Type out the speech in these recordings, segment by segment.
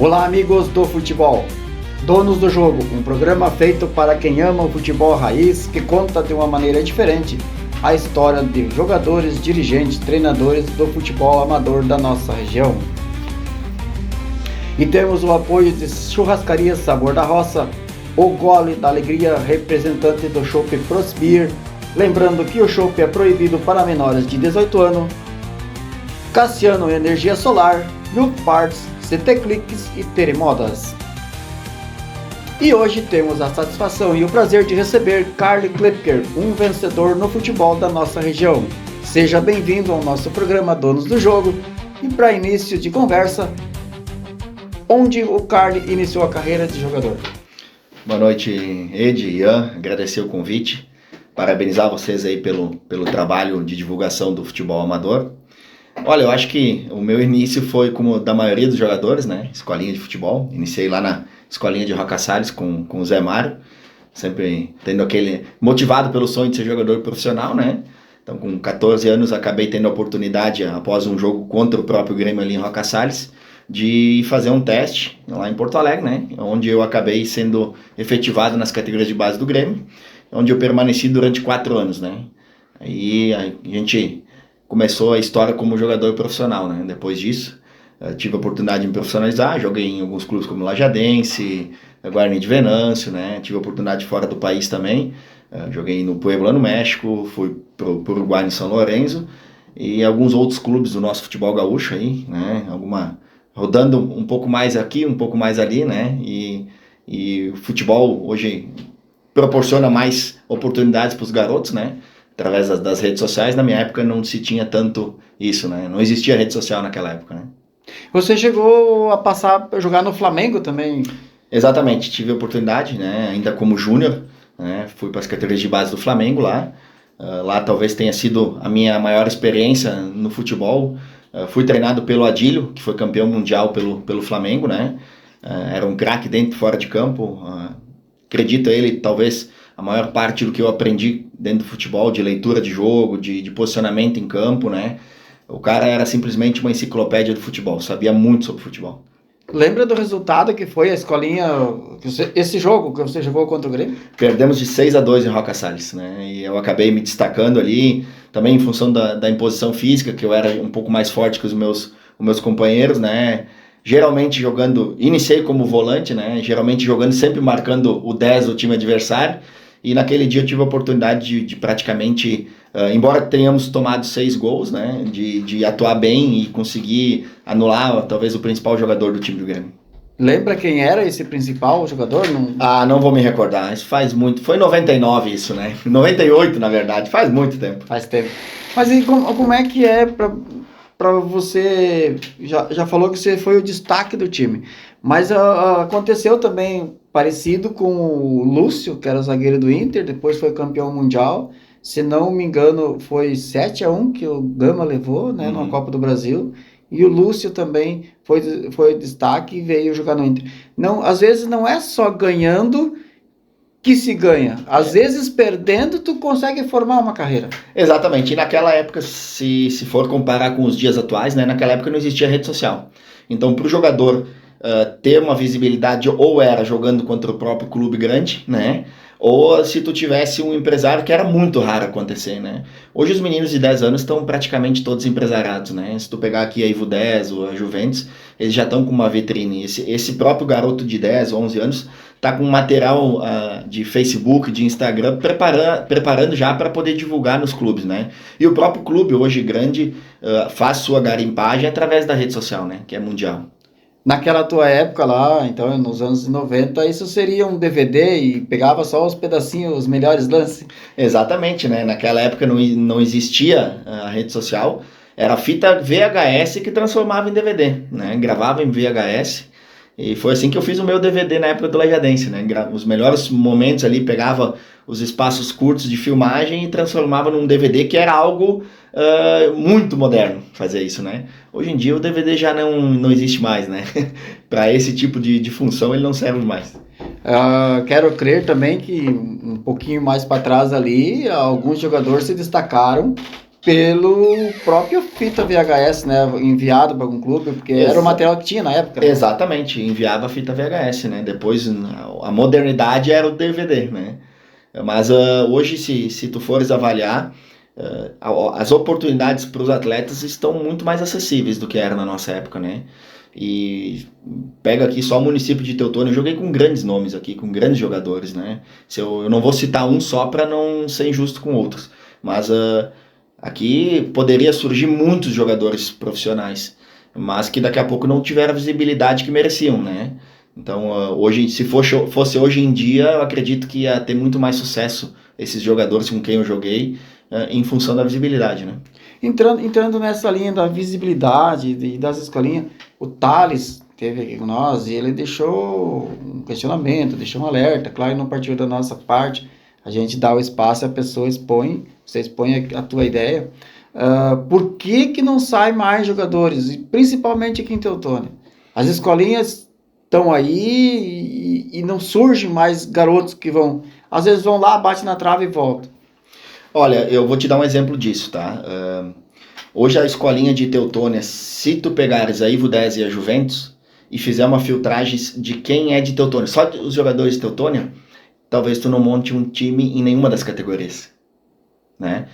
Olá, amigos do futebol, donos do jogo, um programa feito para quem ama o futebol raiz, que conta de uma maneira diferente a história de jogadores, dirigentes, treinadores do futebol amador da nossa região. E temos o apoio de Churrascaria Sabor da Roça, o Gole da Alegria, representante do Chopp Prosbeer, lembrando que o chopp é proibido para menores de 18 anos, Cassiano Energia Solar, Milk Parts, CT Cliques e Teremodas. E hoje temos a satisfação e o prazer de receber Carly Klepker, um vencedor no futebol da nossa região. Seja bem-vindo ao nosso programa Donos do Jogo. E para início de conversa, onde o Carly iniciou a carreira de jogador? Boa noite, Ed e Ian, agradecer o convite, parabenizar vocês aí pelo trabalho de divulgação do futebol amador. Olha, eu acho que o meu início foi como da maioria dos jogadores, né? Escolinha de futebol. Iniciei lá na escolinha de Roca Salles com o Zé Mário, sempre tendo motivado pelo sonho de ser jogador profissional, né? Então, com 14 anos, acabei tendo a oportunidade, após um jogo contra o próprio Grêmio ali em Roca Salles, de fazer um teste lá em Porto Alegre, né? Onde eu acabei sendo efetivado nas categorias de base do Grêmio, onde eu permaneci durante 4 anos, né? Aí a gente começou a história como jogador profissional, né? Depois disso, tive a oportunidade de me profissionalizar, joguei em alguns clubes como Lajadense, Guarani de Venâncio, né? Tive a oportunidade fora do país também, joguei no Puebla, no México, fui pro Uruguai, em São Lourenço, e alguns outros clubes do nosso futebol gaúcho aí, né? Rodando um pouco mais aqui, um pouco mais ali, né? E o futebol hoje proporciona mais oportunidades para os garotos, né? Através das redes sociais. Na minha época não se tinha tanto isso, né? Não existia rede social naquela época, né? Você chegou a passar a jogar no Flamengo também? Exatamente, tive a oportunidade, né? Ainda como júnior, né? Fui para as categorias de base do Flamengo lá. Lá talvez tenha sido a minha maior experiência no futebol. Fui treinado pelo Adílio, que foi campeão mundial pelo Flamengo, né? Era um craque dentro e fora de campo. Acredito ele, talvez, a maior parte do que eu aprendi dentro do futebol, de leitura de jogo, de posicionamento em campo, né? O cara era simplesmente uma enciclopédia do futebol, sabia muito sobre futebol. Lembra do resultado que foi a escolinha, esse jogo que você jogou contra o Grêmio? Perdemos de 6-2 em Roca Salles, né? E eu acabei me destacando ali, também em função da imposição física, que eu era um pouco mais forte que os meus companheiros, né? Geralmente iniciei como volante, né? Geralmente jogando, sempre marcando o 10 do time adversário. E naquele dia eu tive a oportunidade de praticamente, embora tenhamos tomado 6 gols, né? De atuar bem e conseguir anular talvez o principal jogador do time do Grêmio. Lembra quem era esse principal jogador? Não vou me recordar, isso faz muito, foi em 99 isso, né? 98 na verdade, faz muito tempo. Faz tempo. Mas e como é que é para você, já falou que você foi o destaque do time, mas aconteceu também parecido com o Lúcio, que era o zagueiro do Inter, depois foi campeão mundial, se não me engano foi 7-1 que o Gama levou, né, na Copa do Brasil, e o Lúcio também foi destaque e veio jogar no Inter. Não, às vezes não é só ganhando que se ganha. Às vezes perdendo tu consegue formar uma carreira. Exatamente. E naquela época, se for comparar com os dias atuais, né, naquela época não existia rede social. Então, para o jogador ter uma visibilidade, ou era jogando contra o próprio clube grande, né? Ou se tu tivesse um empresário, que era muito raro acontecer, né? Hoje os meninos de 10 anos estão praticamente todos empresariados, né? Se tu pegar aqui a Ivo 10 ou a Juventus, eles já estão com uma vitrine. Esse próprio garoto de 10, 11 anos tá com material de Facebook, de Instagram, preparando já para poder divulgar nos clubes, né? E o próprio clube, hoje grande, faz sua garimpagem através da rede social, né? Que é mundial. Naquela tua época lá, então nos anos 90, isso seria um DVD e pegava só os pedacinhos, os melhores lances? Exatamente, né? Naquela época não existia a rede social, era fita VHS que transformava em DVD, né? Gravava em VHS e foi assim que eu fiz o meu DVD na época do Lajadense, né? Os melhores momentos ali, pegava os espaços curtos de filmagem e transformava num DVD, que era algo muito moderno fazer isso, né? Hoje em dia o DVD já não existe mais, né? Para esse tipo de função ele não serve mais. Quero crer também que um pouquinho mais para trás ali, alguns jogadores se destacaram pelo próprio fita VHS, né, enviado para algum clube, porque era o material que tinha na época. Né? Exatamente, enviava a fita VHS, né? Depois a modernidade era o DVD, né? Mas hoje, se tu fores avaliar, as oportunidades para os atletas estão muito mais acessíveis do que era na nossa época, né? E pega aqui só o município de Teutônia, eu joguei com grandes nomes aqui, com grandes jogadores, né? Eu não vou citar um só para não ser injusto com outros, mas aqui poderia surgir muitos jogadores profissionais, mas que daqui a pouco não tiveram a visibilidade que mereciam, né? Então, hoje, se fosse hoje em dia, eu acredito que ia ter muito mais sucesso esses jogadores com quem eu joguei, em função da visibilidade, né? Entrando nessa linha da visibilidade e das escolinhas, o Thales esteve aqui com nós e ele deixou um questionamento, deixou um alerta. Claro, não partiu da nossa parte, a gente dá o espaço e a pessoa expõe, você expõe a tua ideia. Por que não sai mais jogadores, e principalmente aqui em Teutônia? As escolinhas estão aí e não surgem mais garotos que vão, às vezes vão lá, bate na trave e voltam. Olha, eu vou te dar um exemplo disso, tá? Hoje a escolinha de Teutônia, se tu pegares a Ivo 10 e a Juventus e fizer uma filtragem de quem é de Teutônia, só os jogadores de Teutônia, talvez tu não monte um time em nenhuma das categorias, né?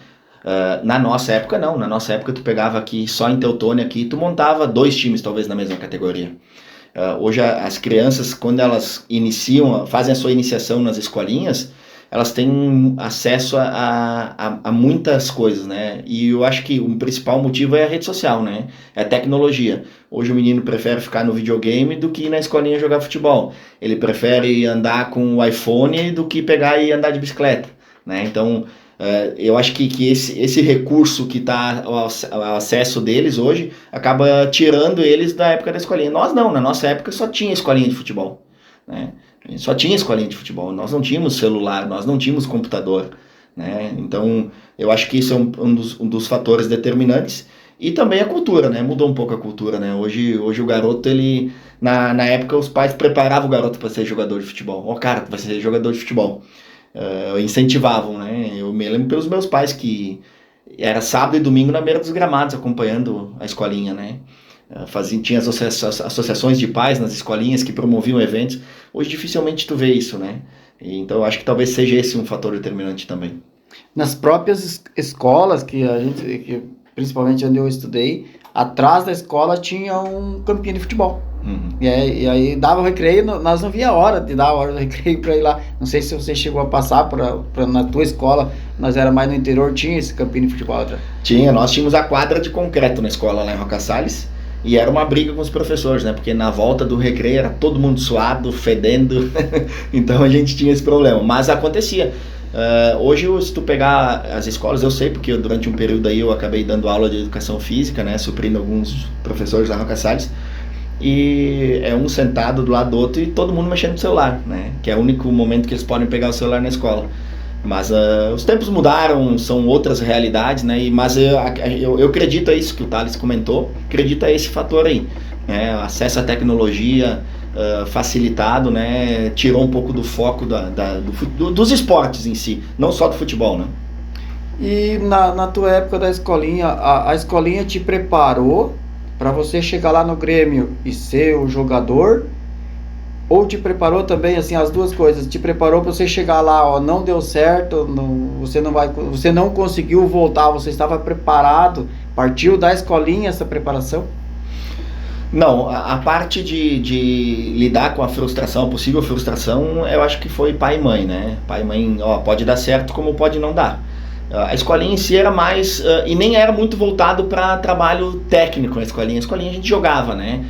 Na nossa época não, na nossa época tu pegava aqui só em Teutônia aqui, tu montava 2 times talvez na mesma categoria. Hoje as crianças, quando elas fazem a sua iniciação nas escolinhas, elas têm acesso a muitas coisas, né? E eu acho que o principal motivo é a rede social, né? É a tecnologia. Hoje o menino prefere ficar no videogame do que ir na escolinha jogar futebol. Ele prefere andar com o iPhone do que pegar e andar de bicicleta, né? Então, eu acho que esse recurso que está ao acesso deles hoje acaba tirando eles da época da escolinha. Nós não, na nossa época só tinha escolinha de futebol, né? Só tinha escolinha de futebol, nós não tínhamos celular, nós não tínhamos computador, né? Então eu acho que isso é um dos fatores determinantes. E também a cultura, né? Mudou um pouco a cultura, né? Hoje o garoto, ele... Na época os pais preparavam o garoto para ser jogador de futebol. Ó, cara, tu vai ser jogador de futebol. Incentivavam, né? Eu me lembro pelos meus pais que era sábado e domingo na beira dos gramados acompanhando a escolinha, né? Tinha as associações de pais nas escolinhas que promoviam eventos. Hoje dificilmente tu vê isso, né? Então eu acho que talvez seja esse um fator determinante também. Nas próprias escolas que principalmente onde eu estudei, atrás da escola tinha um campinho de futebol. Uhum. E aí dava o recreio, nós não via a hora de dar a hora do recreio para ir lá. Não sei se você chegou a passar na tua escola, nós era mais no interior, tinha esse campinho de futebol atrás? Tinha, nós tínhamos a quadra de concreto na escola lá em Roca Salles. E era uma briga com os professores, né? Porque na volta do recreio era todo mundo suado, fedendo. Então a gente tinha esse problema. Mas acontecia. Hoje, se tu pegar as escolas, eu sei porque durante um período aí eu acabei dando aula de educação física, né? Suprindo alguns professores da Roca Salles. E é um sentado do lado do outro e todo mundo mexendo no celular, né? Que é o único momento que eles podem pegar o celular na escola. Mas os tempos mudaram, são outras realidades, né? Mas eu acredito a isso que o Thales comentou, acredito a esse fator aí, né? Acesso à tecnologia facilitado, né? Tirou um pouco do foco dos esportes em si, não só do futebol, né? E na tua época da escolinha, a escolinha te preparou para você chegar lá no Grêmio e ser o jogador? Ou te preparou também, assim, as duas coisas? Te preparou para você chegar lá, ó, não deu certo, você não conseguiu voltar, você estava preparado? Partiu da escolinha essa preparação? Não, a parte de lidar com a frustração, a possível frustração, eu acho que foi pai e mãe, né? Pai e mãe, ó, pode dar certo como pode não dar. A escolinha em si era mais, e nem era muito voltado para trabalho técnico, a escolinha a gente jogava, né?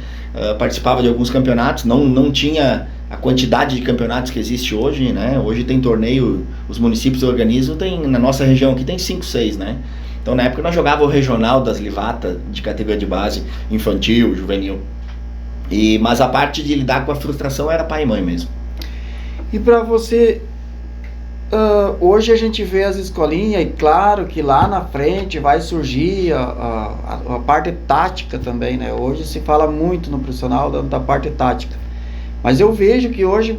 Participava de alguns campeonatos, não tinha a quantidade de campeonatos que existe hoje, né? Hoje tem torneio, os municípios organizam, na nossa região aqui tem 5, 6, né? Então na época nós jogava o regional das Livatas, de categoria de base, infantil, juvenil. Mas a parte de lidar com a frustração era pai e mãe mesmo. E para você, hoje a gente vê as escolinhas, e claro que lá na frente vai surgir a parte tática também, né? Hoje se fala muito no profissional da parte tática. Mas eu vejo que hoje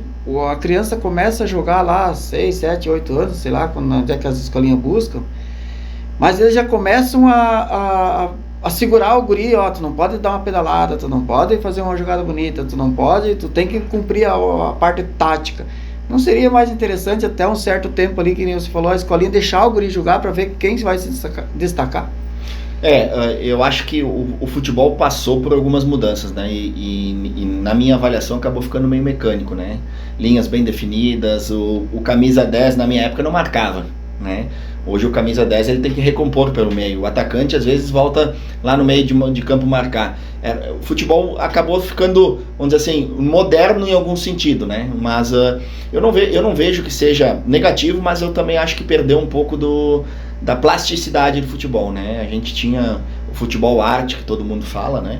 a criança começa a jogar lá 6, 7, 8 anos, sei lá, onde é que as escolinhas buscam. mas eles já começam a segurar o guri, ó, tu não pode dar uma pedalada, tu não pode fazer uma jogada bonita, tu tem que cumprir a parte tática. Não seria mais interessante até um certo tempo ali, que nem você falou, a escolinha deixar o guri jogar para ver quem vai se destacar? Eu acho que o futebol passou por algumas mudanças, né? E na minha avaliação acabou ficando meio mecânico, né? Linhas bem definidas, o camisa 10 na minha época não marcava, né? Hoje o camisa 10 ele tem que recompor pelo meio. O atacante às vezes volta lá no meio de campo marcar. O futebol acabou ficando, vamos dizer assim, moderno em algum sentido, né? Mas eu não vejo que seja negativo, mas eu também acho que perdeu um pouco da plasticidade do futebol, né? A gente tinha o futebol arte, que todo mundo fala, né?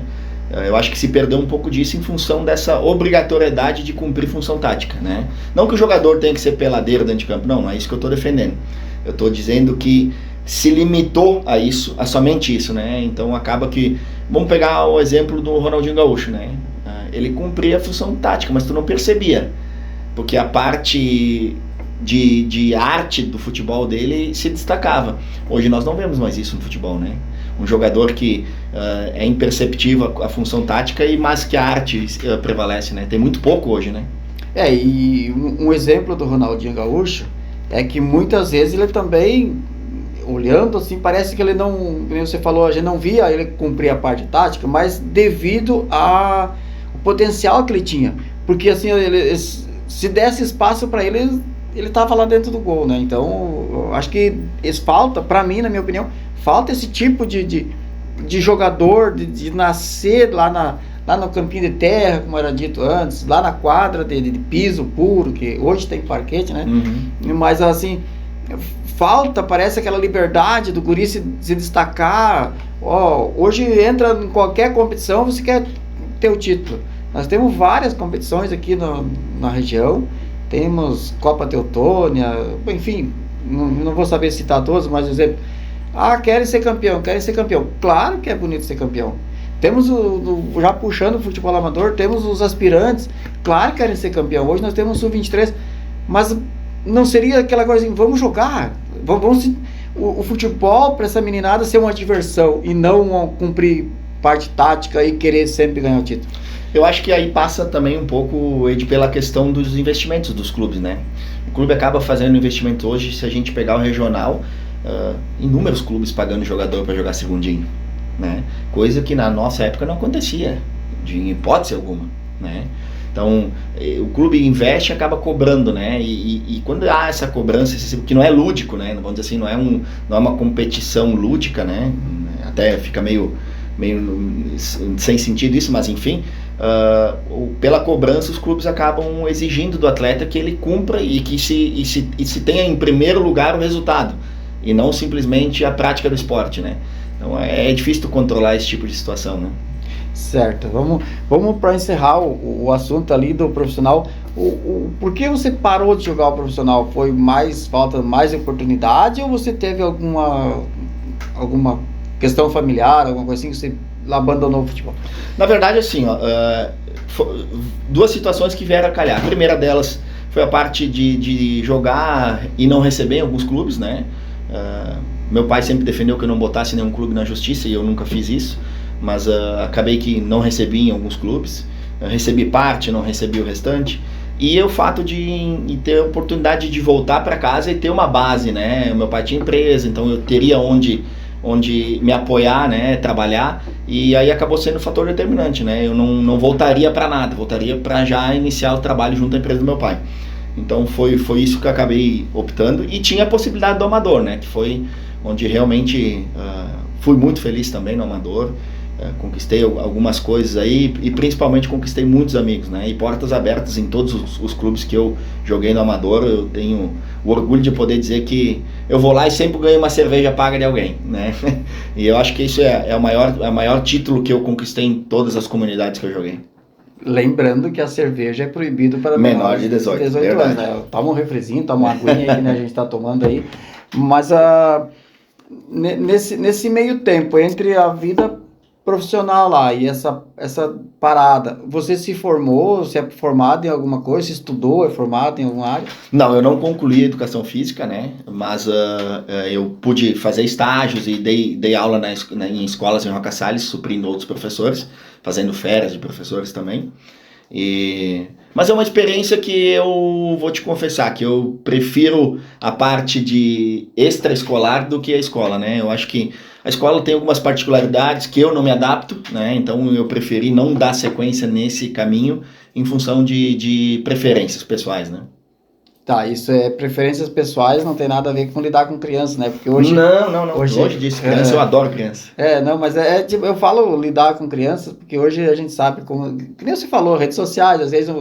Eu acho que se perdeu um pouco disso em função dessa obrigatoriedade de cumprir função tática, né? Não que o jogador tenha que ser peladeiro dentro de campo, não é isso que eu estou defendendo. Eu estou dizendo que se limitou a isso, a somente isso, né? Então acaba que, vamos pegar o exemplo do Ronaldinho Gaúcho, né? Ele cumpria a função tática, mas tu não percebia, porque a parte de arte do futebol dele se destacava. Hoje nós não vemos mais isso no futebol, né? Um jogador que é imperceptível a função tática, mas que a arte prevalece, né? Tem muito pouco hoje, né? E um exemplo do Ronaldinho Gaúcho é que muitas vezes ele também, olhando assim, parece que ele não, como você falou, a gente não via ele cumprir a parte tática, mas devido ao potencial que ele tinha. Porque assim, se desse espaço para ele estava lá dentro do gol, né? Então, eu acho que falta, para mim, na minha opinião, falta esse tipo de jogador, de nascer lá no campinho de terra, como era dito antes, lá na quadra de piso puro, que hoje tem parquete, né? Uhum. Mas assim, falta, parece aquela liberdade do guri se destacar. Hoje entra em qualquer competição, você quer ter o título. Nós temos várias competições aqui na região, temos Copa Teutônia, enfim, não vou saber citar todos, mas exemplo, querem ser campeão. Claro que é bonito ser campeão. Temos já puxando o futebol amador, temos os aspirantes, claro que querem ser campeão. Hoje nós temos o Sub-23, mas não seria aquela coisa assim, vamos jogar, o futebol para essa meninada ser uma diversão e não cumprir parte tática e querer sempre ganhar o título. Eu acho que aí passa também um pouco, Ed, pela questão dos investimentos dos clubes, né? O clube acaba fazendo investimento hoje, se a gente pegar o regional, inúmeros clubes pagando jogador para jogar segundinho, né? Coisa que na nossa época não acontecia, de hipótese alguma, né? Então, o clube investe e acaba cobrando, né? E quando há essa cobrança, que não é lúdico, né? Vamos dizer assim, não é uma competição lúdica, né? Até fica meio sem sentido isso, mas enfim, pela cobrança os clubes acabam exigindo do atleta que ele cumpra e que se tenha em primeiro lugar o resultado e não simplesmente a prática do esporte, né? Então é difícil tu controlar esse tipo de situação, né? Certo, vamos para encerrar o assunto ali do profissional. Por que você parou de jogar o profissional? Foi falta mais oportunidade ou você teve alguma questão familiar, alguma coisa assim, que você abandonou o futebol? Na verdade, assim, duas situações que vieram a calhar. A primeira delas foi a parte de jogar e não receber em alguns clubes, né? Meu pai sempre defendeu que eu não botasse nenhum clube na justiça e eu nunca fiz isso, mas acabei que não recebi em alguns clubes. Recebi parte, não recebi o restante. E o fato de ter a oportunidade de voltar para casa e ter uma base, né? Meu pai tinha empresa, então eu teria onde me apoiar, né, trabalhar, e aí acabou sendo um fator determinante, né? Eu não voltaria para nada, voltaria para já iniciar o trabalho junto à empresa do meu pai. Então foi isso que eu acabei optando, e tinha a possibilidade do amador, né, que foi onde realmente fui muito feliz também no amador. Conquistei algumas coisas aí e principalmente conquistei muitos amigos, né? E portas abertas em todos os clubes que eu joguei no amador. Eu tenho o orgulho de poder dizer que eu vou lá e sempre ganho uma cerveja paga de alguém, né? E eu acho que isso é o maior título que eu conquistei em todas as comunidades que eu joguei. Lembrando que a cerveja é proibido para menores de 18 anos, né? Toma um refrizinho, toma uma aguinha aí que a gente está tomando aí. Mas nesse meio tempo, entre a vida profissional lá e essa parada, você se formou, você é formado em alguma coisa, você estudou, é formado em alguma área? Não, eu não concluí a educação física, né? Mas eu pude fazer estágios e dei aula em escolas em Roca Sales, suprindo outros professores, fazendo férias de professores também. Mas é uma experiência que eu vou te confessar que eu prefiro a parte de extraescolar do que a escola, né? Eu acho que a escola tem algumas particularidades que eu não me adapto, né? Então eu preferi não dar sequência nesse caminho em função de preferências pessoais, né? Tá, isso é preferências pessoais, não tem nada a ver com lidar com crianças, né? Porque hoje... Não. Hoje, longe disso, criança, eu adoro criança. Não, mas tipo, eu falo lidar com crianças, porque hoje a gente sabe como... Que nem você falou, redes sociais, às vezes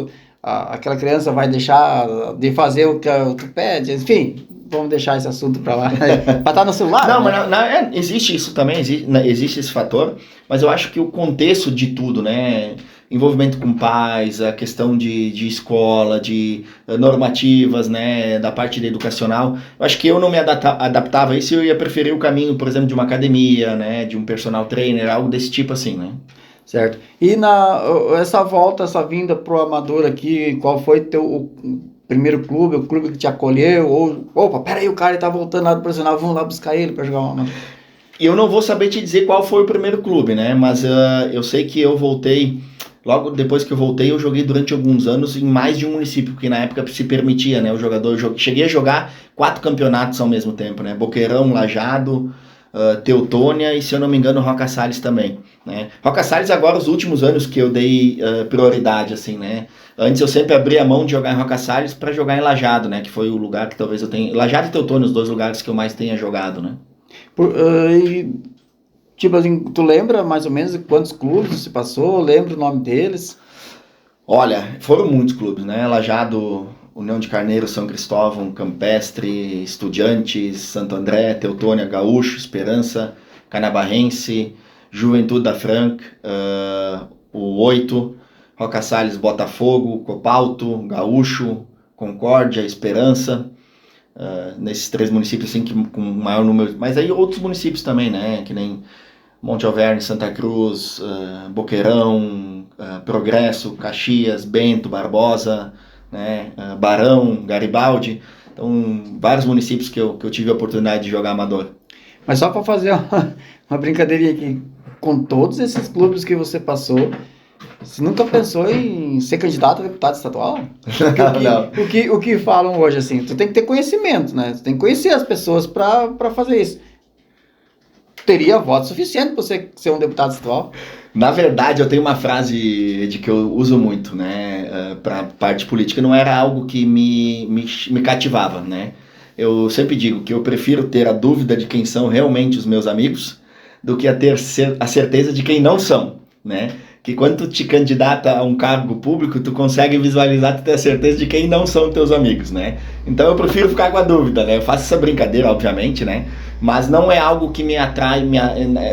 aquela criança vai deixar de fazer o que tu pede, enfim, vamos deixar esse assunto pra lá. Pra estar no celular, Não, né? mas existe isso também, existe esse fator, mas eu acho que o contexto de tudo, né? Envolvimento com pais, a questão de escola, de normativas, né, da parte educacional. Eu acho que eu não me adaptava a isso e eu ia preferir o caminho, por exemplo, de uma academia, né, de um personal trainer, algo desse tipo assim, né? Certo. E essa vinda pro amador aqui, qual foi o primeiro clube, o clube que te acolheu? Ou, opa, peraí, o cara tá voltando lá do profissional, vamos lá buscar ele para jogar uma... Eu não vou saber te dizer qual foi o primeiro clube, né, mas eu sei que eu voltei... Logo depois que eu voltei, eu joguei durante alguns anos em mais de um município, porque na época se permitia, né, o jogador... Cheguei a jogar 4 campeonatos ao mesmo tempo, né, Boqueirão, Lajado, Teutônia e, se eu não me engano, Roca Sales também, né. Roca Sales agora, os últimos anos que eu dei prioridade, assim, né. Antes eu sempre abri a mão de jogar em Roca Sales para jogar em Lajado, né, que foi o lugar que talvez eu tenha... Lajado e Teutônia, os 2 lugares que eu mais tenha jogado, né. Tipo assim, tu lembra mais ou menos de quantos clubes você passou? Lembra o nome deles? Olha, foram muitos clubes, né? Lajado, União de Carneiro, São Cristóvão, Campestre, Estudiantes, Santo André, Teutônia, Gaúcho, Esperança, Canabarrense, Juventude da Franca, o 8, Roca Sales, Botafogo, Copalto, Gaúcho, Concórdia, Esperança. Nesses 3 municípios assim, com maior número, mas aí outros municípios também, né? Que nem Monte Alverne, Santa Cruz, Boqueirão, Progresso, Caxias, Bento, Barbosa, né, Barão, Garibaldi. Então, vários municípios que eu tive a oportunidade de jogar amador. Mas só para fazer uma brincadeirinha aqui, com todos esses clubes que você passou, você nunca pensou em ser candidato a deputado estadual? Não. O que falam hoje, assim, tu tem que ter conhecimento, né? Tu tem que conhecer as pessoas para fazer isso. Teria voto suficiente para você ser um deputado estadual? Na verdade, eu tenho uma frase de que eu uso muito, né, para parte política, não era algo que me cativava, né? Eu sempre digo que eu prefiro ter a dúvida de quem são realmente os meus amigos do que ter a certeza de quem não são, né? Que quando tu te candidata a um cargo público, tu consegue visualizar, tu ter a certeza de quem não são teus amigos, né? Então eu prefiro ficar com a dúvida, né? Eu faço essa brincadeira, obviamente, né? Mas não é algo que me atrai,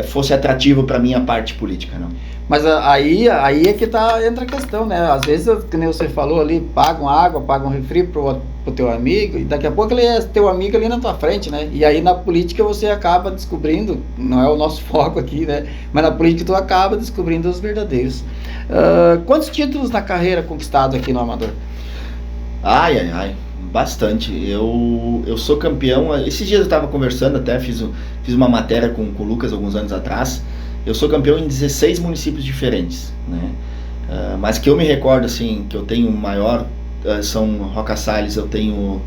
fosse atrativo para minha parte política, não. Mas aí é que entra a questão, né? Às vezes, como você falou ali, pagam água, pagam refri pro teu amigo, e daqui a pouco ele é teu amigo ali na tua frente, né? E aí na política você acaba descobrindo, não é o nosso foco aqui, né? Mas na política tu acaba descobrindo os verdadeiros. Quantos títulos na carreira conquistados aqui no Amador? Ai, bastante. Eu sou campeão. Esses dias eu estava conversando, até fiz uma matéria com o Lucas alguns anos atrás. Eu sou campeão em 16 municípios diferentes, né? Mas que eu me recordo, assim, que eu tenho maior, são Roca Sales, eu tenho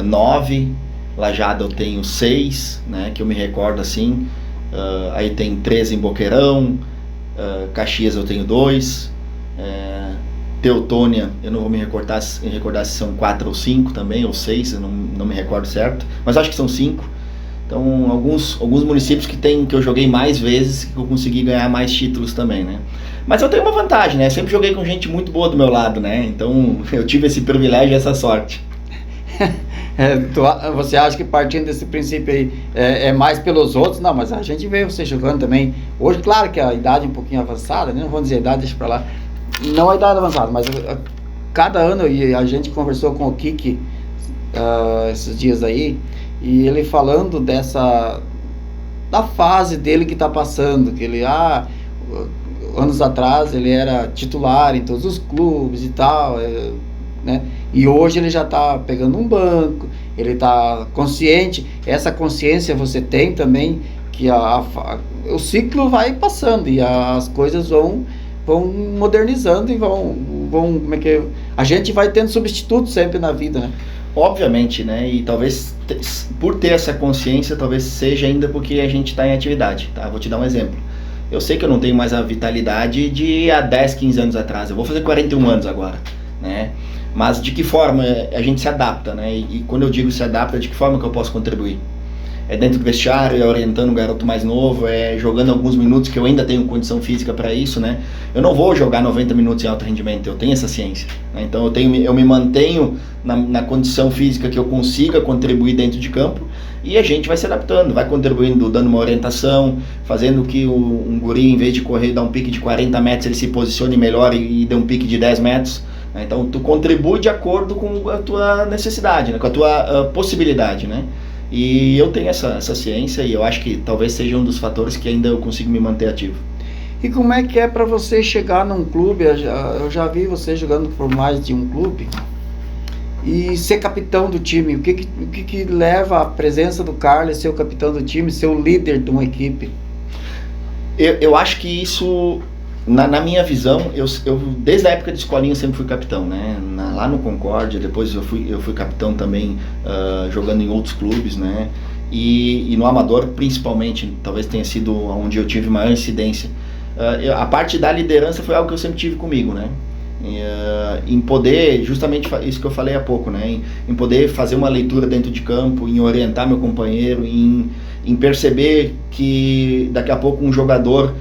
9, Lajado eu tenho 6, né? Que eu me recordo, assim. Aí tem 13 em Boqueirão, Caxias eu tenho 2, Teutônia, eu não vou me recordar se são 4 ou 5 também, ou 6, eu não me recordo certo, mas acho que são 5. Então, alguns municípios que eu joguei mais vezes, que eu consegui ganhar mais títulos também, né? Mas eu tenho uma vantagem, né? Sempre joguei com gente muito boa do meu lado, né? Então, eu tive esse privilégio e essa sorte. Você acha que partindo desse princípio aí é mais pelos outros? Não, mas a gente vê você jogando também. Hoje, claro que a idade é um pouquinho avançada, né? Não vou dizer a idade, deixa pra lá. Não a idade avançada, mas cada ano, e a gente conversou com o Kiki esses dias aí, e ele falando da fase dele que tá passando, que ele, anos atrás ele era titular em todos os clubes e tal, né? E hoje ele já está pegando um banco, ele está consciente. Essa consciência você tem também, que o ciclo vai passando e as coisas vão modernizando e vão como é que a gente vai tendo substitutos sempre na vida, né? Obviamente, né? E talvez por ter essa consciência, talvez seja ainda porque a gente está em atividade, tá? Vou te dar um exemplo. Eu sei que eu não tenho mais a vitalidade de há 10, 15 anos atrás. Eu vou fazer 41 anos agora, né? Mas de que forma a gente se adapta, né? E quando eu digo se adapta, de que forma que eu posso contribuir? É dentro do vestiário, é orientando um garoto mais novo, é jogando alguns minutos que eu ainda tenho condição física para isso, né? Eu não vou jogar 90 minutos em alto rendimento, eu tenho essa ciência, né? Então eu me mantenho na condição física que eu consiga contribuir dentro de campo, e a gente vai se adaptando, vai contribuindo, dando uma orientação, fazendo que um guri, em vez de correr e dar um pique de 40 metros, ele se posicione melhor e dê um pique de 10 metros. Então tu contribui de acordo com a tua necessidade, né? Com a tua possibilidade, né? E eu tenho essa ciência, e eu acho que talvez seja um dos fatores que ainda eu consigo me manter ativo. E como é que é para você chegar num clube? Eu já vi você jogando por mais de um clube e ser capitão do time. O que leva a presença do Carlos, ser o capitão do time, ser o líder de uma equipe? Eu acho que isso, na minha visão, eu desde a época de escolinha eu sempre fui capitão, né? Lá no Concórdia, depois eu fui capitão também, jogando em outros clubes, né? E no Amador, principalmente, talvez tenha sido onde eu tive maior incidência. A parte da liderança foi algo que eu sempre tive comigo, né? Em poder, justamente isso que eu falei há pouco, né? Em poder fazer uma leitura dentro de campo, em orientar meu companheiro, em perceber que daqui a pouco um jogador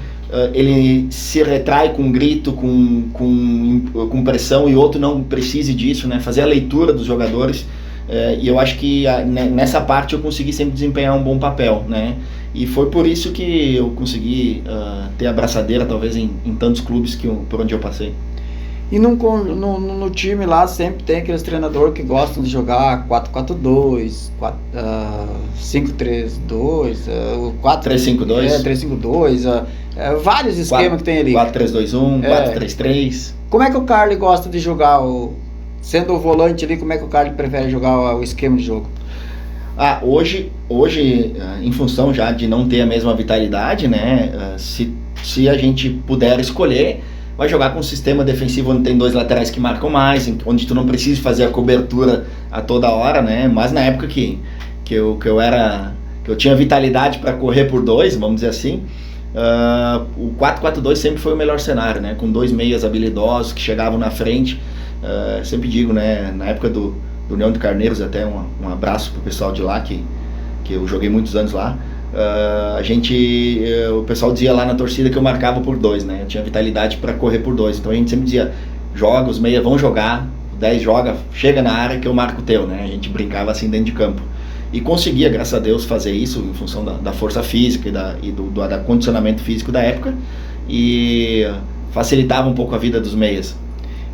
ele se retrai com grito, com pressão, e outro não precise disso, né? Fazer a leitura dos jogadores, e eu acho que nessa parte eu consegui sempre desempenhar um bom papel, né? E foi por isso que eu consegui ter a braçadeira, talvez, em tantos clubes por onde eu passei. E no time lá sempre tem aqueles treinadores que gostam de jogar 4-4-2, 5-3-2, 3-5-2. 3-5-2, vários esquemas que tem ali. 4-3-2-1, 4-3-3. Como é que o Carlos gosta de jogar, sendo o volante ali, como é que o Carlos prefere jogar o esquema de jogo? Hoje, em função já de não ter a mesma vitalidade, né, se a gente puder escolher, vai jogar com um sistema defensivo onde tem dois laterais que marcam mais, onde tu não precisa fazer a cobertura a toda hora, né? Mas na época que eu tinha vitalidade para correr por dois, vamos dizer assim, o 4-4-2 sempre foi o melhor cenário, né? Com dois meias habilidosos que chegavam na frente. Sempre digo, né? Na época do União de Carneiros, até um abraço pro pessoal de lá, que eu joguei muitos anos lá. O pessoal dizia lá na torcida que eu marcava por dois, né? Eu tinha vitalidade para correr por dois, então a gente sempre dizia: joga, os meias vão jogar, o 10 joga, chega na área que eu marco o teu, né? A gente brincava assim dentro de campo e conseguia, graças a Deus, fazer isso em função da força física e do condicionamento físico da época, e facilitava um pouco a vida dos meias.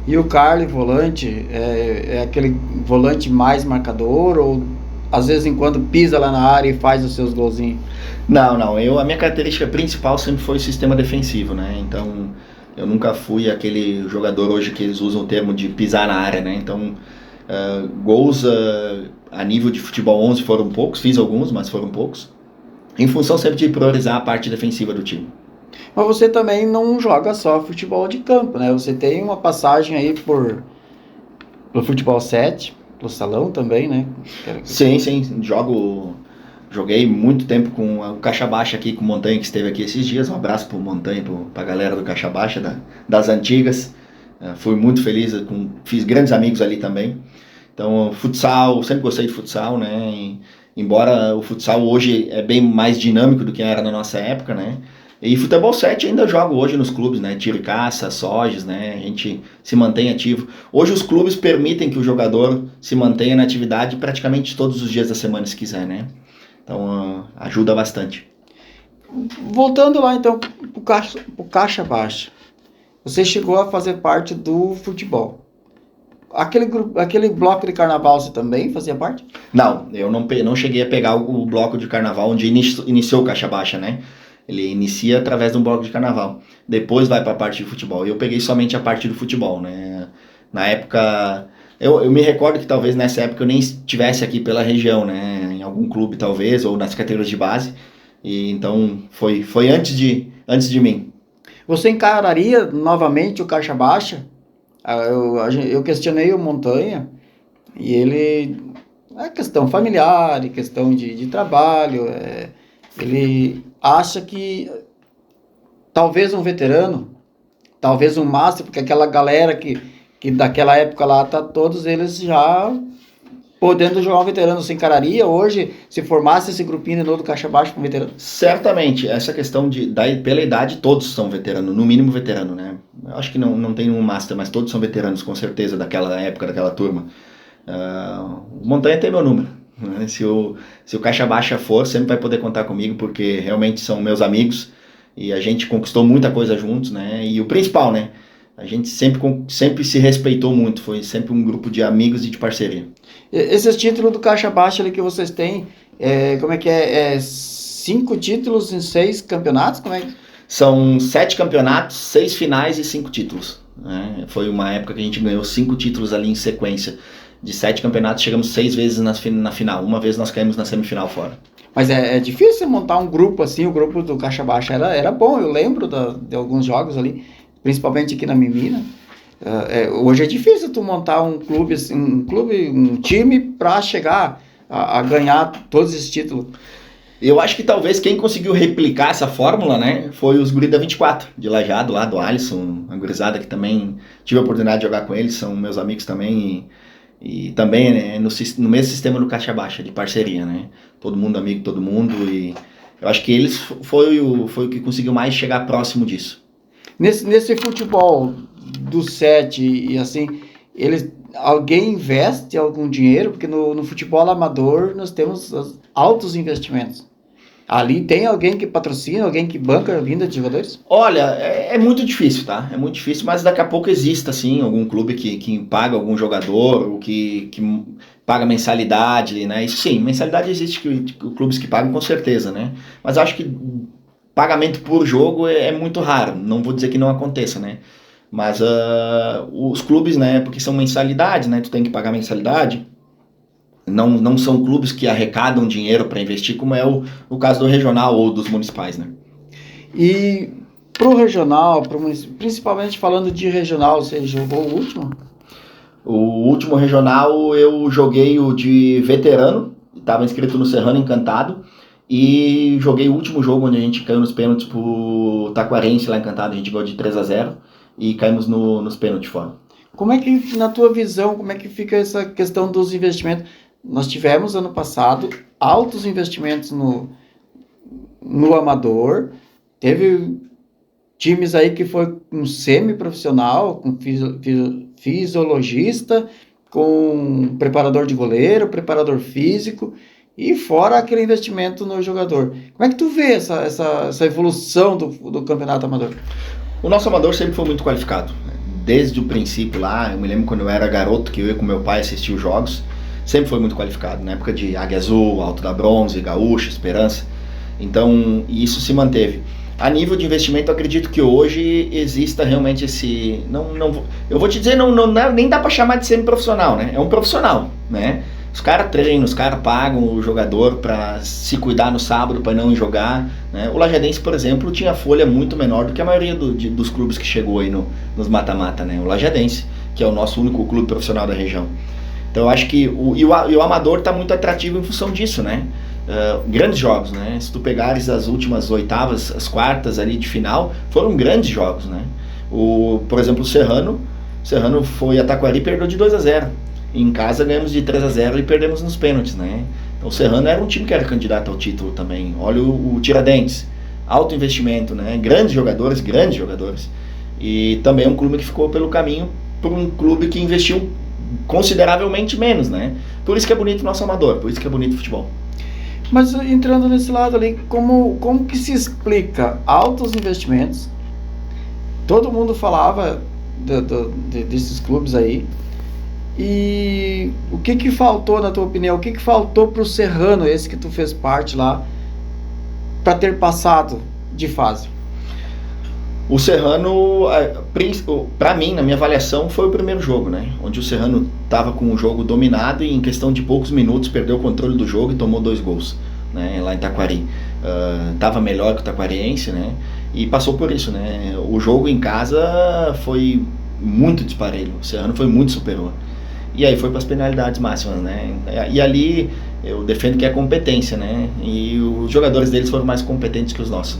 E o Carlos, volante, é aquele volante mais marcador, ou às vezes em quando pisa lá na área e faz os seus golzinhos? Não, a minha característica principal sempre foi o sistema defensivo, né? Então eu nunca fui aquele jogador hoje que eles usam o termo de pisar na área, né? Então gols a nível de futebol 11 foram poucos, fiz alguns, mas foram poucos, em função sempre de priorizar a parte defensiva do time. Mas você também não joga só futebol de campo, né? Você tem uma passagem aí pelo futebol 7, pelo salão também, né? Sim, joguei muito tempo com o Caixa Baixa aqui, com o Montanha, que esteve aqui esses dias. Um abraço pro Montanha, pra galera do Caixa Baixa, das antigas. Fui muito feliz, fiz grandes amigos ali também. Então, futsal, sempre gostei de futsal, né? Embora o futsal hoje é bem mais dinâmico do que era na nossa época, né? E futebol 7 ainda jogo hoje nos clubes, né? Tiro e caça, Soges, né? A gente se mantém ativo. Hoje os clubes permitem que o jogador se mantenha na atividade praticamente todos os dias da semana, se quiser, né? Então ajuda bastante. Voltando lá então pro Caixa Baixa, você chegou a fazer parte do futebol. Aquele bloco de carnaval você também fazia parte? Não, eu não cheguei a pegar o bloco de carnaval onde iniciou o Caixa Baixa, né? Ele inicia através de um bloco de carnaval, depois vai para a parte de futebol. E eu peguei somente a parte do futebol, né? Na época, eu me recordo que talvez nessa época eu nem estivesse aqui pela região, né? Em algum clube talvez, ou nas categorias de base. E então foi antes de mim. Você encararia novamente o caixa baixa? Eu questionei o Montanha e ele, é questão familiar, é questão de trabalho, ele acha que talvez um veterano, talvez um master, porque aquela galera que daquela época lá, tá todos eles já podendo jogar um veterano. Você encararia hoje, se formasse esse grupinho de novo do caixa baixa com um veterano? Certamente, essa questão pela idade, todos são veteranos, no mínimo veterano, né? Eu acho que não tem um master, mas todos são veteranos, com certeza, daquela época, daquela turma. O Montanha tem meu número, né? Se o caixa baixa for, sempre vai poder contar comigo, porque realmente são meus amigos, e a gente conquistou muita coisa juntos, né? E o principal, né? A gente sempre se respeitou muito, foi sempre um grupo de amigos e de parceria. Esses títulos do caixa baixa ali que vocês têm, como é que é? 5 títulos em 6 campeonatos? Como é que... São 7 campeonatos, 6 finais e 5 títulos, né? Foi uma época que a gente ganhou 5 títulos ali em sequência. De 7 campeonatos, chegamos 6 vezes na final. Uma vez nós caímos na semifinal fora. Mas é difícil montar um grupo assim, o grupo do caixa baixa era bom, eu lembro de alguns jogos ali, principalmente aqui na Mimina. Hoje é difícil tu montar um clube, um time para chegar a ganhar todos esses títulos. Eu acho que talvez quem conseguiu replicar essa fórmula, né, foi os guri da 24, de Lajeado, lá do Alisson, a gurizada que também tive a oportunidade de jogar com eles, são meus amigos também, e também, né, no mesmo sistema do caixa baixa, de parceria, né, todo mundo amigo, todo mundo, e eu acho que eles foi o que conseguiu mais chegar próximo disso. Nesse futebol do 7 e assim, alguém investe algum dinheiro? Porque no futebol amador nós temos altos investimentos. Ali tem alguém que patrocina, alguém que banca a vinda de jogadores? Olha, é muito difícil, tá? É muito difícil, mas daqui a pouco existe, assim, algum clube que paga algum jogador, ou que paga mensalidade, né? Isso sim, mensalidade existe, clubes que pagam com certeza, né? Mas acho que pagamento por jogo é muito raro, não vou dizer que não aconteça, né? Mas os clubes, né, porque são mensalidades, né? Tu tem que pagar mensalidade. Não são clubes que arrecadam dinheiro para investir, como é o caso do regional ou dos municipais, né? E pro regional, principalmente falando de regional, você jogou o último? O último regional eu joguei o de veterano, estava inscrito no Serrano Encantado, e joguei o último jogo onde a gente caiu nos pênaltis pro Taquarense lá Encantado, a gente ganhou de 3-0 e caímos nos pênaltis fora. Como é que, na tua visão, como é que fica essa questão dos investimentos? Nós tivemos ano passado altos investimentos no amador, teve times aí que foi com semi-profissional, com fisiologista, com preparador de goleiro, preparador físico, e fora aquele investimento no jogador. Como é que tu vê essa evolução do campeonato amador? O nosso amador sempre foi muito qualificado. Desde o princípio lá, eu me lembro quando eu era garoto, que eu ia com meu pai assistir os jogos, sempre foi muito qualificado, na época de Águia Azul, Alto da Bronze, Gaúcha, Esperança. Então, isso se manteve. A nível de investimento, eu acredito que hoje exista realmente esse... eu vou te dizer, nem dá para chamar de semi-profissional, né? É um profissional, né? Os caras treinam, os caras pagam o jogador para se cuidar no sábado, para não jogar, né? O Lajadense, por exemplo, tinha folha muito menor do que a maioria dos clubes que chegou aí nos mata-mata, né? O Lajadense, que é o nosso único clube profissional da região. Então eu acho que o amador está muito atrativo em função disso, né? Grandes jogos, né? Se tu pegares as últimas oitavas, as quartas ali de final, foram grandes jogos, né? Por exemplo, o Serrano foi a Taquari e perdeu de 2-0. Em casa ganhamos de 3-0 e perdemos nos pênaltis, né? Então o Serrano era um time que era candidato ao título também. Olha o Tiradentes, alto investimento, né? Grandes jogadores. E também um clube que ficou pelo caminho por um clube que investiu consideravelmente menos, né? Por isso que é bonito o nosso amador, por isso que é bonito o futebol. Mas entrando nesse lado ali, como que se explica altos investimentos? Todo mundo falava desses clubes aí. E o que faltou, na tua opinião? O que faltou pro Serrano, esse que tu fez parte lá, para ter passado de fase? O Serrano, para mim, na minha avaliação, foi o primeiro jogo, né? Onde o Serrano estava com o jogo dominado e em questão de poucos minutos perdeu o controle do jogo e tomou 2 gols, né? Lá em Taquari. Tava melhor que o taquariense, né? E passou por isso, né? O jogo em casa foi muito disparelho. O Serrano foi muito superior. E aí foi para as penalidades máximas, né? E ali eu defendo que é competência, né? E os jogadores deles foram mais competentes que os nossos,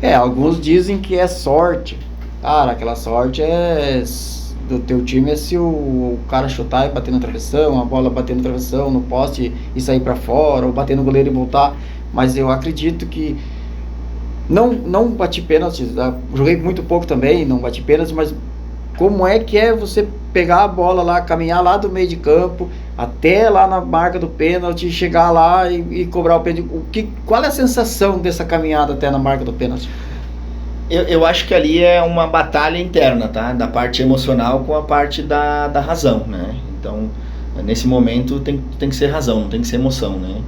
né? Alguns dizem que é sorte. Cara, aquela sorte do teu time é se o cara chutar e bater na travessão, a bola bater na travessão, no poste e sair para fora, ou bater no goleiro e voltar. Mas eu acredito que não bati pênaltis, joguei muito pouco também, não bati pênaltis, mas como é que é você pegar a bola lá, caminhar lá do meio de campo até lá na marca do pênalti, chegar lá e cobrar o pênalti? Qual é a sensação dessa caminhada até na marca do pênalti? Eu acho que ali é uma batalha interna, tá? Da parte emocional com a parte da razão, né? Então, nesse momento tem que ser razão, não tem que ser emoção, né?